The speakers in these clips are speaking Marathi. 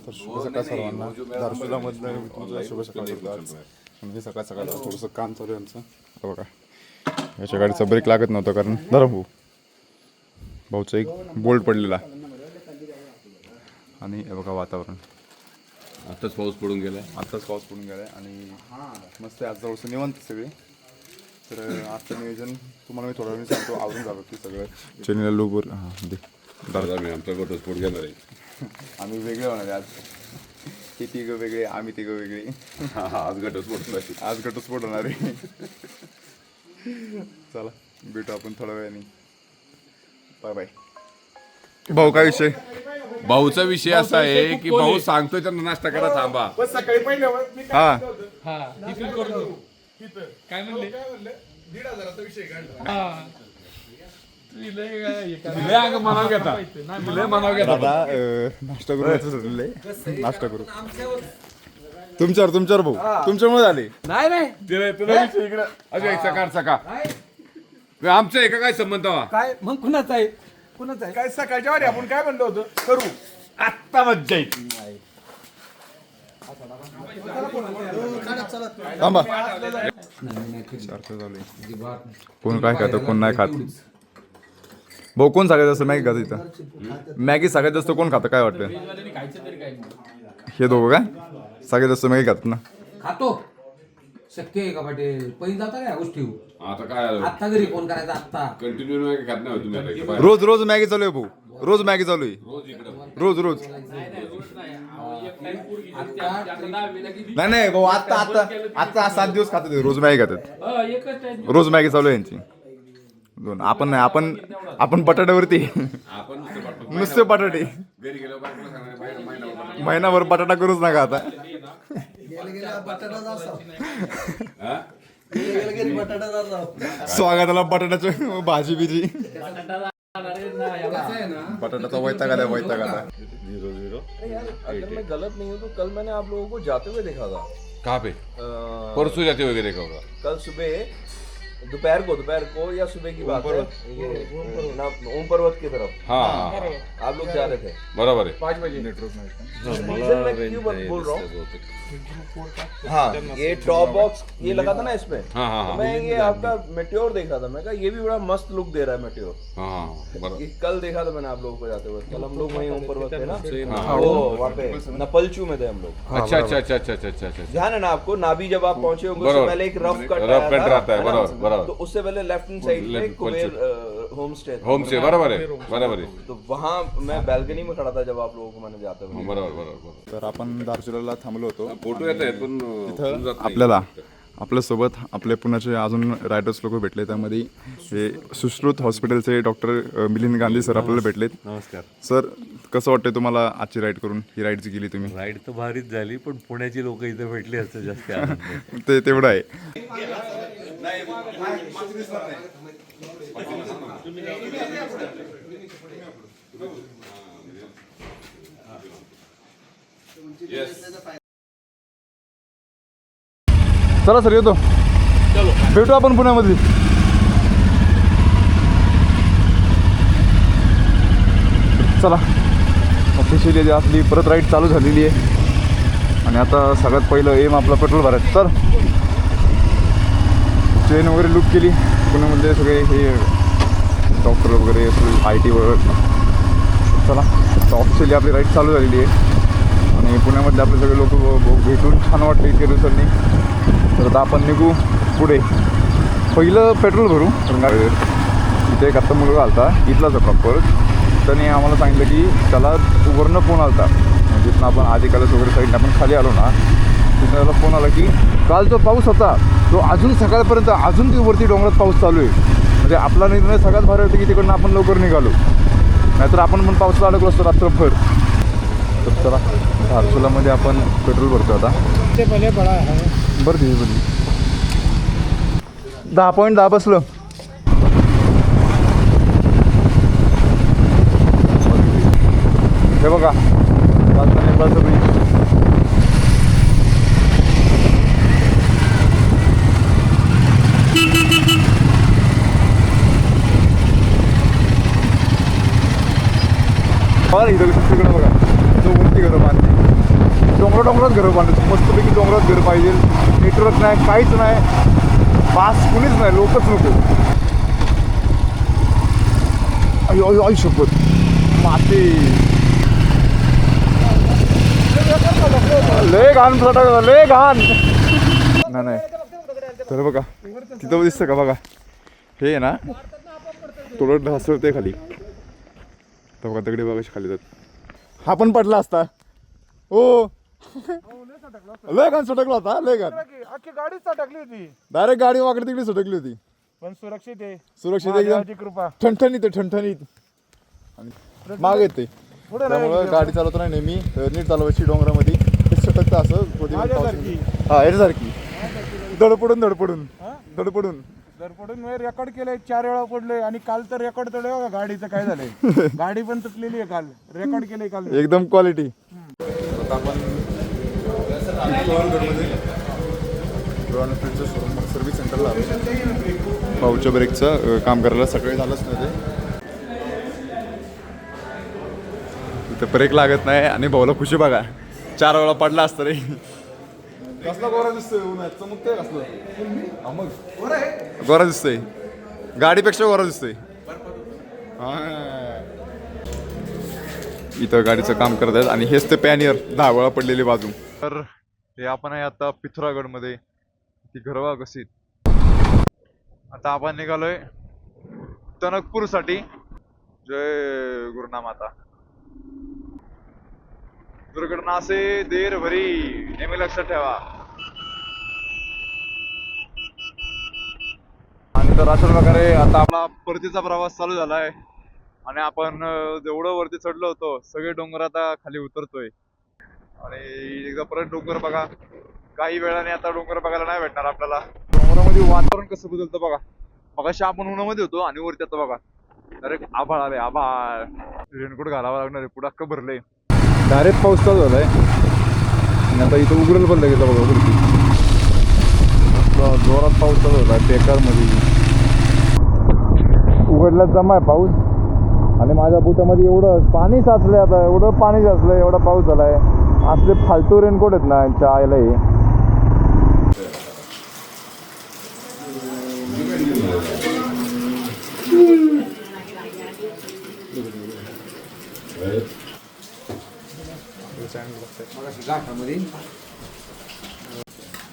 तर शुभ सकाळ सर्वांना. धारशिलामधलं मी तुमचं शुभ सकाळ करतो आज. म्हणजे सकाळ सकाळ थोडंसं काम चालू आहे आमचं. बघा याच्या गाडीचा ब्रेक लागत नव्हता कारण धरा भाऊचा एक बोल्ट पडलेला. आणि हे बघा वातावरण आताच पाऊस पडून गेलाय. आणि मस्त आज थोडंसं निवांत सगळे. तर आजचं नियोजन तुम्हाला मी थोड्या वेळ सांगतो. आवरून जावं की सगळं चॅनलला लोकवर हां दे दादा मी आमचा घटस्फोट घेणार आहे. आम्ही वेगळे होणार आहे आज. ते तिघं वेगळे, आम्ही तिघं वेगळे. आज घटस्फोट होणार आहे. चला भेटू आपण थोड्या वेळाने. Bye bye. भाऊ काय विषय? भाऊचा विषय असा आहे की भाऊ सांगतोय त्यांना नाश्ता करा थांबा. सकाळी पहिले हा काय म्हणले 1,500चा विषय काढला. मनाव घेता दादा नाश्ता करू नाश्ता करू तुमच्यावर भाऊ तुमच्यामुळे झाले. नाही तुला विषय इकडं अजून एक सकाळ आमचं आहे का काय संबंध हवा काय मग कुणाच आहे काय सकाळच्या वारी आपण काय म्हणलो होतो करू आत्ता मज्जा येईल. थांबा कोण काय खातं कोण नाही खात. भाऊ कोण सगळ्यात जास्त मॅगी खातं इथं? मॅगी सगळ्यात जास्त कोण खातं काय वाटतं? हे दोघं काय सगळ्यात जास्त मॅगी खातात ना? खातो शक्य आहे का पाटील? पहिली जाता काय गोष्टी आता काय आता घरी फोन करायचा आता कंटिन्यू खात नाही तुम्ही आता. रोज मॅगी चालू आहे भाऊ. रोज मॅगी चालू आहे. रोज नाही भाऊ आता 7 दिवस खातात रोज मॅगी खातात. रोज मॅगी चालू आहे यांची. दोन आपण नाही आपण बटाट्यावरती आपण नुसते बटाटे घरी गेलो महिनाभर बटाटा करूच नका आता. स्वागताला बटाट्याची भाजी बिजी बटाट्याचा वैताग आला. अगर मैं गलत नहीं हूँ तो कल मैंने आप लोगों को जाते हुए देखा था. कहाँ पे? परसों जाते हुए देखा होगा. कल सुबह दोपहर को या सुबह की बात है. ओम पर्वत की तरफ हाँ आप लोग जा रहे थे. बराबर है. 5 बजे रीजन मैं क्यों बोल रहा हूँ. हाँ ये टॉप बॉक्स ये लगा था ना इसमें. हाँ मैं ये आपका मेट्योर देखा था. मैं कहा ये भी बड़ा मस्त लुक दे रहा है मेट्योर. ये कल देखा था मैंने आप लोगों को जाते हुए. कल हम लोग वहीं ओम पर्वत थे ना वो वहाँ पे नपलचू में थे हम लोग. अच्छा ध्यान है ना आपको. नाभि जब आप पहुंचे होंगे उससे पहले एक रफ कट रहता है. बराबर तो उससे पहले लेफ्ट हैंड साइड पे कुबेर होम स्टे बराबर है. तो वहाँ मैं बैल्कनी में खड़ा था जब आप लोगों को मैंने जाते हुए. बरोबर. तर आपण दार्जिलिंगला थांबलो होतो. फोटो येत आहेत पण तिथं आपल्याला आपल्यासोबत आपले पुण्याचे अजून रायडर्स लोक भेटले. त्यामध्ये हे सुश्रुत हॉस्पिटलचे डॉक्टर मिलिंद गांधी सर आपल्याला भेटलेत. नमस्कार सर कसं वाटतंय तुम्हाला आजची राईड करून? ही राईड जी केली तुम्ही राईड तर भारीच झाली पण पुण्याची लोक इथे भेटली असते जास्त आनंद. ते तेवढं आहे. चला सर येतो. भेटू आपण पुण्यामध्ये. चला ऑफिशियली आपली परत राईड चालू झालेली आहे. आणि आता सगळ्यात पहिलं एम आपला पेट्रोल भरायचं. तर ट्रेन वगैरे लुक केली. पुण्यामधले सगळे हे डॉक्टर वगैरे IT वगैरे. चला ऑफिशियली आपली राईड चालू झालेली आहे. आणि पुण्यामधले आपले सगळे लोक भेटून छान वाटले इतक्या दिवसांनी. तर आता आपण निघू पुढे. पहिलं पेट्रोल भरू. इथे एक आत्ता मुलगा आलता इथलाच आहे प्रॉपर. त्याने आम्हाला सांगितलं की त्याला वरनं फोन आला होता. जिथून आपण आधी कलस वगैरे साईडने आपण खाली आलो ना तिथं त्याला फोन आला की काल जो पाऊस होता तो अजून सकाळपर्यंत अजून ती वरती डोंगरात पाऊस चालू आहे. म्हणजे आपला निर्णय सगळ्यात भारी होता की तिकडनं आपण लवकर निघालो. नाहीतर आपण पण पावसाला अडकलो असतो रात्रभर. तर चला धारचुलामध्ये आपण पेट्रोल भरतो आता. बरं ठीक आहे. 10.10 बसलं. हे बघा नेपाळचं ब्रिज. बघा इथं तिकडं बघा. 2 घरं बांधली. डोंगरात घरं बांधायची, मस्तपैकी डोंगरात घर पाहिजे, नेटवर्क नाही, काहीच नाही, बास कुणीच नाही, लोकच नको. अयो अयो आई शपथ माती लय घाण फटाका, लय घाण. नाही नाही तर बघा तिथं दिसतं का बघा, हे आहे ना थोडं ढासळते खाली, तर बघा दगडी बघा खाली जात. हा पण पडला असता हो, लय घाण सटकला होता, लय घाण. अख्खी गाडीच टाकली होती, डायरेक्ट गाडी वाकडे तिकडे सटकली होती. पण सुरक्षित आहे, सुरक्षित महादेवाची एकदम कृपा. ठणठणीत आहे, ठणठणीत. आणि माग येते त्यामुळं गाडी चालवताना नेहमी नीट चालवायची. डोंगरामध्ये सटकतं असं माझ्यासारखी. हा याच्यासारखी धडपडून धडपडून धडपडून पडून रेकॉर्ड केलंय, 4 वेळा पडलोय. आणि काल तर रेकॉर्ड तोडले बघा गाडीचं काय झालंय. गाडी पण तुटलेली आहे, काल रेकॉर्ड केलंय काल एकदम क्वालिटी. आपण सर्व्हिस सेंटरला पाऊच्या ब्रेकचं काम करायला सकाळी झालंच नाही ते. तिथं ब्रेक लागत नाही आणि भाऊला खुशी बघा 4 वेळा पडला असतं रे. कसला गोरा दिसतोय उन्हात, चमकतोय कसलं. मग गोरा दिसतोय, गाडीपेक्षा गोरा दिसतोय. इथं गाडीचं काम करत आहेत आणि हेच ते पॅनियर 10 वेळा पडलेली बाजू. तर हे आपण आहे आता पिथोरागडमध्ये, ती घरवा कशी. आता आपण निघालोय टणकपूरसाठी. जय गुरुना माता. दुर्घटना से देर भरी, नेहमी लक्षात ठेवा. आणि तर अशा प्रकारे आता आपला परतीचा प्रवास चालू झाला आहे. आणि आपण जेवढं वरती चढलो होतो सगळे डोंगर आता खाली उतरतोय. आणि एकदा परत डोंगर बघा, काही वेळाने आता डोंगर बघायला नाही भेटणार आपल्याला. डोंगरामध्ये वातावरण कसं बदलतं बघा. मगाशी आपण उन्हामध्ये होतो आणि वरती आता बघा डायरेक्ट आभाळ आले, आभाळ. रेनकोट घालावं लागणार आहे, पुढं अख्खं भरलंय. डायरेक्ट पाऊस चालू झालाय आणि आता इथं उघडेल पण लगेच बघा वरती जोरात पाऊस चालू झाला. टेकारमध्ये उघडल्यात जमा आहे पाऊस आणि माझ्या बुटामध्ये एवढं पाणी साचलंय, आता एवढं पाणी साचलंय, एवढा पाऊस झालाय. असले फालतू रेनकोट आहेत ना चायला.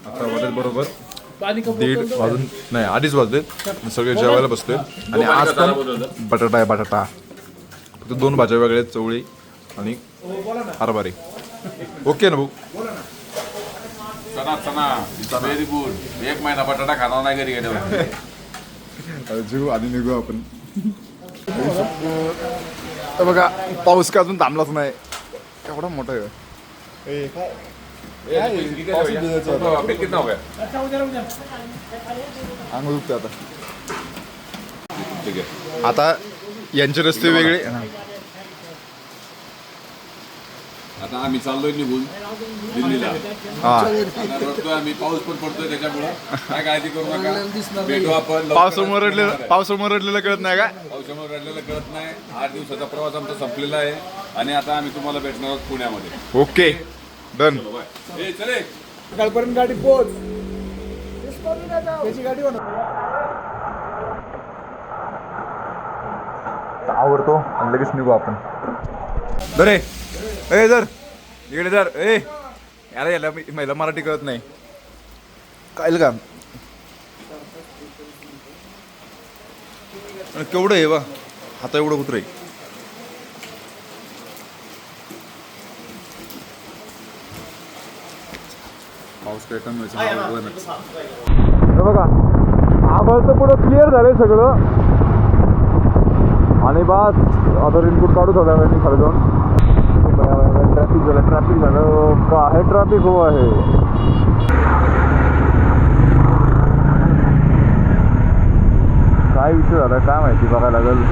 आता वाजत बरोबर 1:30 वाजून नाही 2:30 वाजले. सगळे जेवायला बसतोय आणि आज पण बटाटा आहे, बटाटा. फक्त 2 भाज्या वेगळ्या आहेत, चवळी आणि हरभरे. ओके ना भाऊ. चना व्हेरी गुड. 1 महिना बटाटा खाणार नाही घरी गेल्यावर. जीव आधी निघू आपण. तर बघा पाऊस का अजून थांबलाच नाही, एवढा मोठा आहे. कितना हो गया? अंग दुखते आता. ठीक आहे. आता यांचे रस्ते वेगळे. आता आम्ही चाललोय निघून दिल्लीला. हा आता रडतोय आम्ही, पाऊस पण पडतोय त्याच्यामुळे काय काळजी करू नका. भेटू आपण. पावसामुळे रडलेलं कळत नाही का? पावसामुळे रडलेलं कळत नाही. 8 दिवसाचा प्रवास आमचा संपलेला आहे आणि आता आम्ही तुम्हाला भेटणार आहोत पुण्यामध्ये. Okay done. चले सकाळपर्यंत गाडी पोहोच, त्याची गाडी आवडतो आणि लगेच निघू आपण. दरे ए जर इकडे जर ए याला याला महिला मराठी कळत नाही काय का. केवढं आहे बा आता, एवढं कुत्र आहे. पाऊस काय कमी बघा. आभाळचं पुढं क्लिअर झालंय सगळं आणि बस आता रेनकोट काढू थोड्या वेळाने खाली जाऊन. ट्रॅफिक झालं का आहे, ट्रॅफिक हो आहे. काय विषय झाला काय माहिती, बघायला लागेल.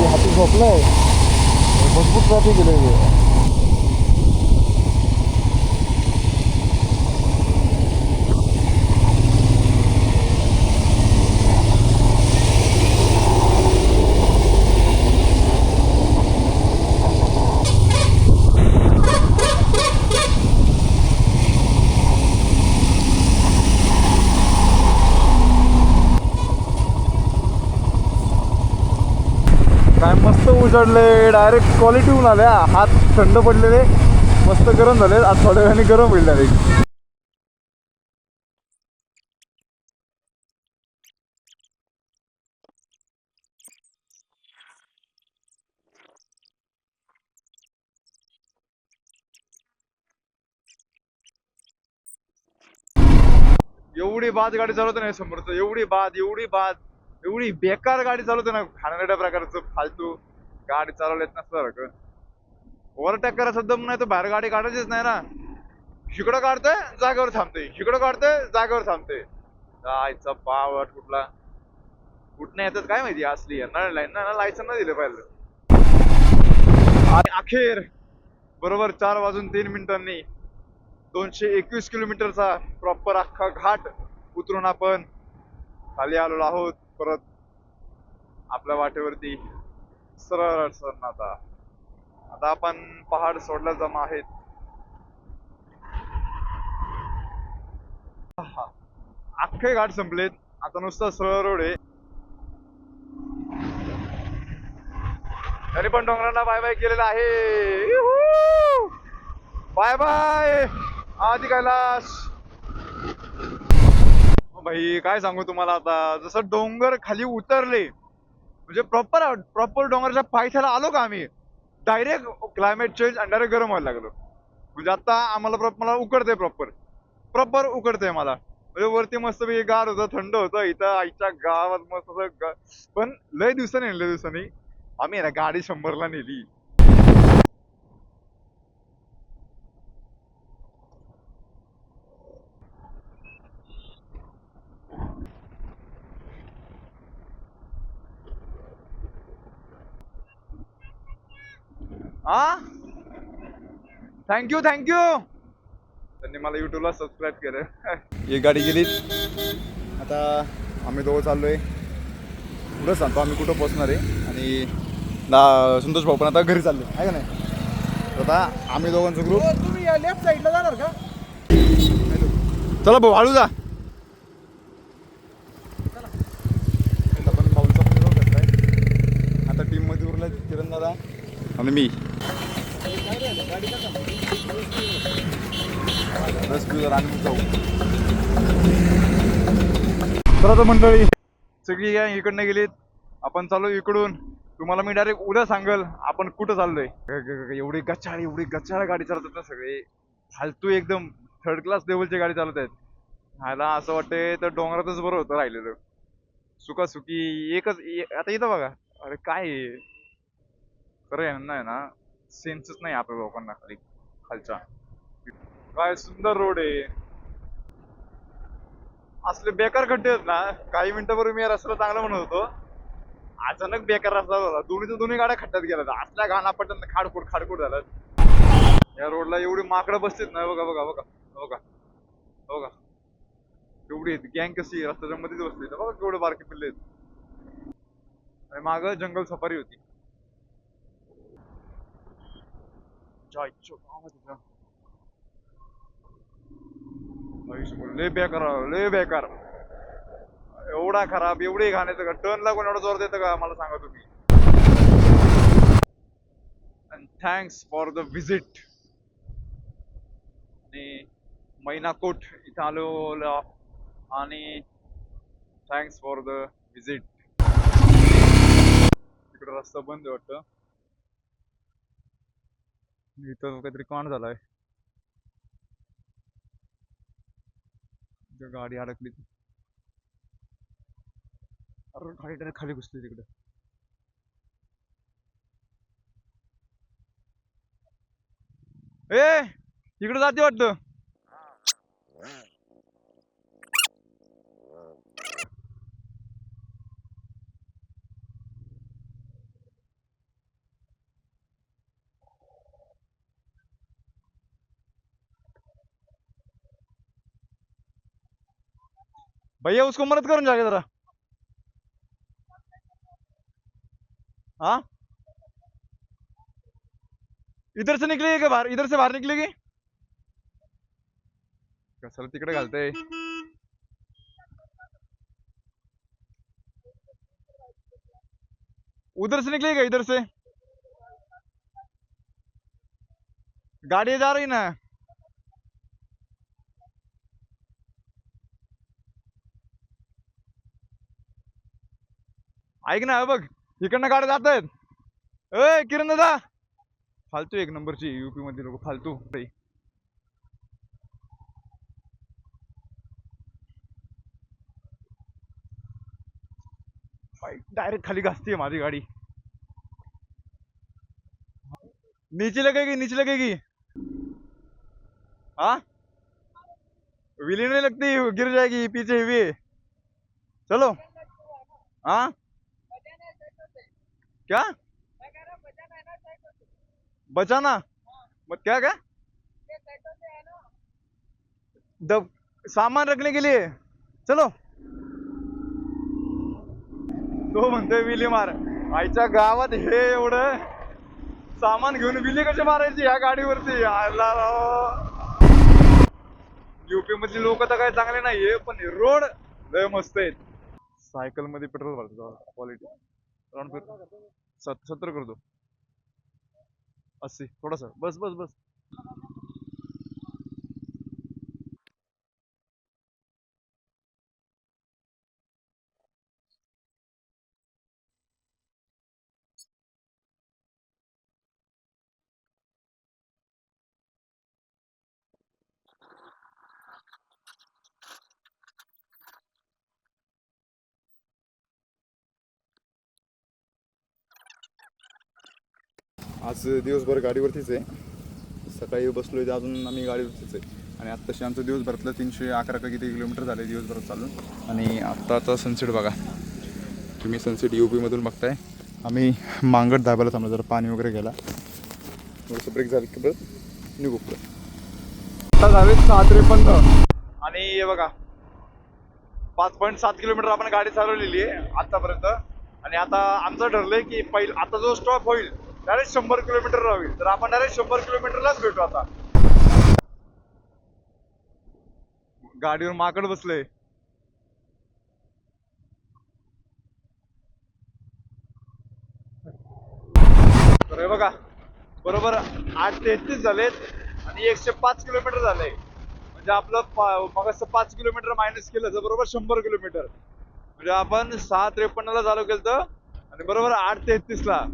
हाती झोपलाय, भरपूर ट्रॅफिक गेलं. काय मस्त उजडले, डायरेक्ट क्वालिटी होऊन आले. हात थंड पडलेले, मस्त गरम झाले. आज थोड्या वेळाने गरम होईल डायरेक्ट. एवढी बाद गाडी चालवते ना समोरचं, एवढी बेकार गाडी चालवते ना, खाण्याच्या प्रकारचं फालतू गाडी चालवलेत नसतं. ओव्हरटेक करायचं दम नाही तर बाहेर गाडी काढायचीच नाही ना. इकडं काढतोय जागेवर थांबते, इकडं काढतोय जागेवर थांबते. जायचा पावट कुठनं येतात काय माहिती. असली लायसन नाही दिलं पाहिजे. आणि अखेर बरोबर 4:03 221 किलोमीटरचा प्रॉपर अख्खा घाट उतरून आपण खाली आलेलो आहोत. परत आपल्या वाटेवरती सरळ आता आपण पहाड सोडला जमा आहेत. अख्खे घाट संपलेत, आता नुसता सरळ रोड आहे. तरी पण डोंगरांना बाय बाय केलेला आहे. बाय बाय आदि कैलास. भाई काय सांगू तुम्हाला, आता जसं डोंगर खाली उतरले म्हणजे प्रॉपर डोंगराच्या पायथ्याला आलो का आम्ही, डायरेक्ट क्लायमेट चेंज आणि डायरेक्ट गरम व्हायला लागलो. म्हणजे आता आम्हाला मला उकडते, प्रॉपर उकडते मला. म्हणजे वरती मस्त पैकी गार होतं, थंड होतं. इथं आईच्या गावात मस्त पण लय दिवसांनी आम्ही ना गाडी 100ला नेली. हा थँक्यू त्यांनी मला युट्यूबला सबस्क्राईब केलं. एक गाडी गेली. आता आम्ही दोघं चाललोय. पुढं सांगतो आम्ही कुठं पोहोचणार आहे. आणि संतोष भाऊ पण आता घरी चालले आहे का नाही. आता आम्ही दोघांचा ग्रुप. तुम्ही या लेफ्ट साईडला जाणार का? चला भाऊ हळू जा. आपण भाऊंचा पण जाऊ शकताय. आता टीम मध्ये उरला किरण दादा आणि मी. जाऊ तर आता मंडळी सगळी या इकडनं गेलीत. आपण चालू इकडून. तुम्हाला मी डायरेक्ट उद्या सांगेल आपण कुठं चाललोय. एवढी गचाळ गाडी चालवतात ना सगळे, फालतू एकदम थर्ड क्लास लेवलची गाडी चालवत आहेत. ह्याला असं वाटतंय तर डोंगरातच बरं होतं राहिलेलं. सुखासुखी आता इथं बघा. अरे काय खरं यांना आहे ना सेन्सच नाही आपल्या लोकांना. खालच्या काय सुंदर रोड आहे. असले बेकार खड्डे आहेत ना. काही मिनिटापूर्वी मी या रस्त्याला चांगलं म्हणत होतो, अचानक बेकार रस्ता झाला. दोन्ही गाड्या खड्ड्यात गेल्या. असल्या घाणा पडतात खाडखुड झालं. या रोडला एवढी माकडं बसतेत ना. बघा एवढी गँग कशी रस्त्याच्या मध्येच बसली. बघा केवढे बारके पिल्ले आहेत. आणि मागं जंगल सफारी होती. लय बेकार एवढा खराब, एवढी घाणायचं का? टर्न लागून एवढा जोर देतं का मला सांगा तुम्ही. And thanks for the visit. आणि मैनाकोट इथं आलो आणि थँक्स फॉर द विजिट. तिकडे रस्ता बंद आहे वाटतं. इथं काहीतरी कांड झालाय. गाडी अडकली. अरे गाडी डायरेक्ट खाली घुसली तिकडे. इकडे जाते वाटतं. भैया उसको मदद करून जाएगा जरा. हाँ इधर से निकलेगी क्या बाहर? इधर से बाहर निकलेगी. कशाला तिकडे घालते. उधर से निकलेगा, इधर से गाड़ी जा रही ना। ऐक ना, बघ इकडनं गाड्या जात आहेत. ए किरण दादा, फालतू एक नंबरची यूपी मध्ये लोक फालतू. डायरेक्ट खाली घासतीये माझी गाडी. नीचे लगेगी, नीचे लगेगी. हाँ व्हीली नहीं लगती, गिर जाएगी, पीछे हुई. चलो. हाँ क्या बचाना मत, क्या क्या दब सामान रखने के लिए. चलो. तो म्हणतोय विली मार. आईच्या गावात हे एवढं सामान घेऊन विली कशी मारायची या गाडीवरती. यूपी मधली लोक तर काय चांगले नाहीये, पण रोड लय मस्त आहेत. सायकल मध्ये पेट्रोल भरतो क्वालिटी. 70 कर दो, 80 थोडासा, बस बस बस. आज दिवसभर गाडीवरतीच आहे. सकाळी बसलोय ते अजून आम्ही गाडीवरतीच आहे. आणि आत्ताशी आमचं दिवसभरातलं 311 का किती किलोमीटर झाले दिवसभरात चालून. आणि आत्ताचा सनसेट बघा तुम्ही, सनसेट यूपीमधून बघताय. आम्ही मांगट धाब्याला थांबलो, जरा पाणी वगैरे घ्यायला. थोडंसं ब्रेक झालं की परत निघू पुढे. आता झाले 6:53 आणि हे बघा 5.7 किलोमीटर आपण गाडी चालवलेली आहे आतापर्यंत. आणि आता आमचं ठरलंय की आता जो स्टॉप होईल डायरेक्ट 100 किलोमीटर होईल, तर आपण डायरेक्ट 100 किलोमीटरलाच भेटू. आता गाडीवर माकड बसलंय. तर हे बघा बरोबर 8:33 झालेत आणि 105 किलोमीटर झालंय. म्हणजे आपलं मग 5 किलोमीटर मायनस केलं तर बरोबर 100 किलोमीटर. म्हणजे आपण 6:53 चालू केलं तर आणि बरोबर 8:33 ला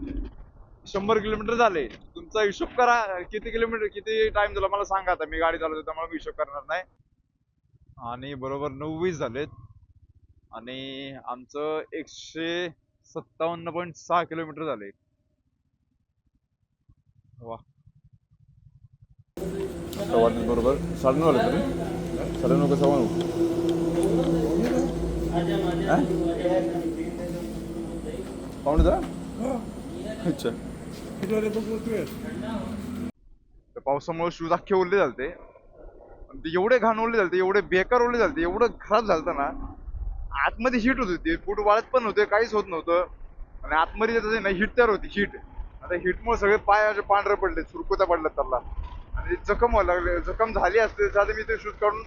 100 किलोमीटर झाले. तुमचा हिशोब करा किती किलोमीटर किती टाइम झाला मला सांगा. आता मी गाडी चालवतो त्यामुळे मी हिशोब करणार नाही. आणि बरोबर 9:20 झालेत आणि आमचं 157.6 किलोमीटर झाले. वा बरोबर 9:30 झाले तरी 9:30 का 9:15. पाहुणे जा. अच्छा. पावसामुळे शूज अख्खे ओरले झालते. एवढे घाण ओरले झालते, एवढे बेकार ओरले झालते, एवढं खराब झालतं ना. आतमध्ये हीट होत होती, बूट वाळत पण होते, काहीच होत नव्हतं. आणि आतमध्ये त्याचं ना हीट तयार होती, हीट. आता हीटमुळे सगळे पाय असे पांढरे पडले, सुरकुत्या पडल्यात त्याला. आणि जखम व्हायला लागले. जखम झाली असते त्याआधी मी ते शूज काढून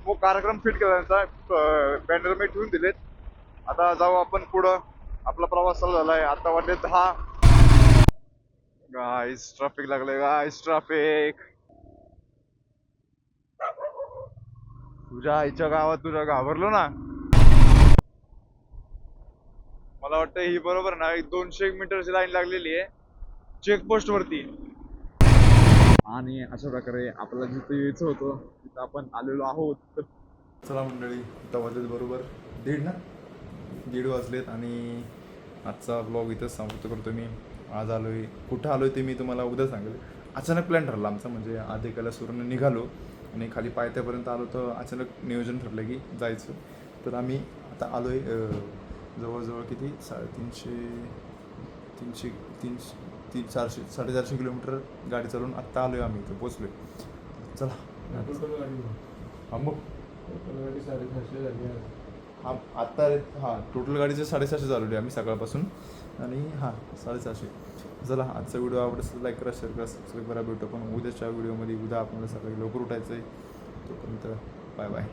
मग कार्यक्रम फिट केला त्यांचा, बॅनर मी ठेवून दिलेत. आता जाऊ आपण पुढं. आपला प्रवास चालू झालाय. आता वाटले 10. गाईस ट्रॅफिक लागलंय, गाईस ट्रॅफिक. तुझ्या आईच्या गावात तुझ्या घाबरलो ना. मला वाटतं ही बरोबर ना 200 मीटरची लाईन लागलेली आहे चेकपोस्ट वरती. आणि अशा प्रकारे आपल्याला जिथे यायचं होतं तिथं आपण आलेलो आहोत. चला मंडळी, आता वाजलेत बरोबर 1:30 वाजलेत आणि आजचा ब्लॉग इथंच समाप्त करतो मी. आज आलोय, कुठं आलोय ते मी तुम्हाला उद्या सांगेल. अचानक प्लॅन ठरला आमचा, म्हणजे आधी कैलासवरून निघालो आणि खाली पायथ्यापर्यंत आलो तर अचानक नियोजन ठरलं की जायचं. तर आम्ही आता आलोय जवळजवळ किती 450 किलोमीटर गाडी चालवून आत्ता आलोय आम्ही इथं पोचलोय. चला हा मग हा आत्ता हां टोटल गाडीचे 750 चालवले आम्ही सकाळपासून. आणि हां 750. चला आजचा व्हिडिओ आवडत लाईक करा, शेअर करा, सबस्क्राईब करा. भेटू पण उद्याच्या व्हिडिओमध्ये. उद्या आपल्याला सकाळी लवकर उठायचं आहे. तोपर्यंत बाय बाय.